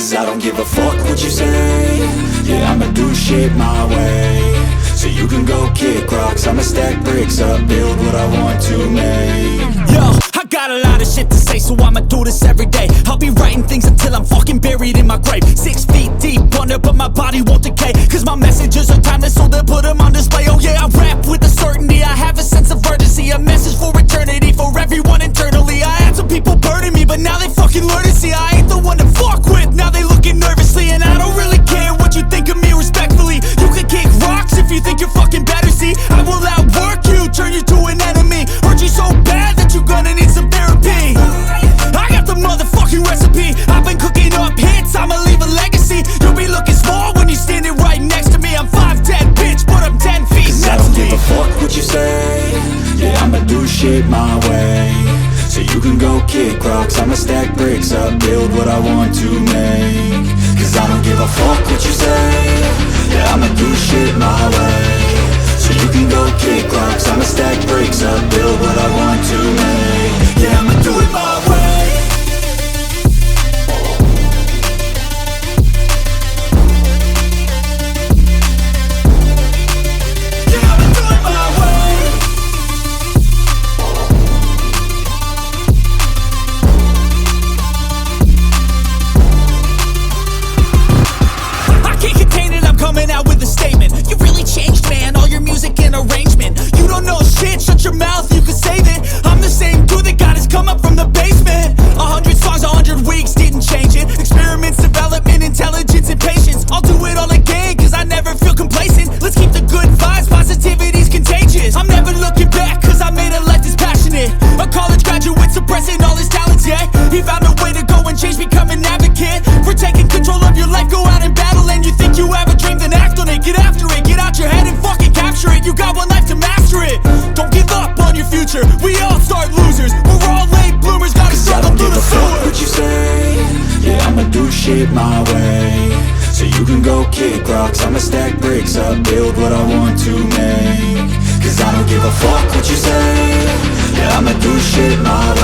Cause I don't give a fuck what you say. Yeah, I'ma do shit my way. So you can go kick rocks, I'ma stack bricks up, build what I want to make. Yo, I got a lot of shit to say, so I'ma do this every day. I'll be writing things until I'm fucking buried in my grave. 6 feet deep under, but my body won't decay. Cause my messages are timeless, so they'll put them on display. Oh yeah, I rap with a certainty, I have a sense of urgency. A message for eternity, for everyone internally. I had some people burning me, but now they fucking learn to see I ain't the one to fuck with, now they looking nervously. And I don't really care what you think of me, respectfully. You can kick rocks if you think you're fucking better, see. I will outwork you, turn you to an enemy. Hurt you so bad that you're gonna need some therapy. I got the motherfucking recipe, I've been cooking up hits, I'ma leave a legacy. You'll be looking small when you're standing right next to me. I'm 5'10", bitch, but I'm 10 feet Cause next I don't to me. give a fuck what you say. Yeah, I'ma do shit my way. So you can go kick rocks, I'ma stack bricks up, build what I want to make. Cause I don't give a fuck what you say. Yeah, I'ma do shit my way. So you can go kick rocks, I'ma stack bricks up, build what I want to make. Yeah, I'ma do it my way. Coming out with a statement. You really changed, man, all your music and arrangement. You don't know shit, shut your mouth, you can save it. I'm the same dude that got his come up from the basement. 100 songs, 100 weeks, didn't change it. Experiments, development, intelligence, and patience. I'll do it all again, cause I never feel complacent. Let's keep the good vibes, positivity's contagious. I'm never looking back, cause I made a life that's passionate. A college graduate suppressing all his talents, yeah. He found a way to go and change, become an advocate. For taking control of your life, go out and battle. And you think you have a dream, then act on it. Get after it, get out your head and fucking capture it. You got one life to master it. Don't give up on your future, we all start losers. We're all late bloomers, gotta struggle through the sewer. What you say? Yeah, I'ma do shit my way. So you can go kick rocks, I'ma stack bricks up, build what I want to make. Cause I don't give a fuck what you say. Yeah, I'ma do shit my way.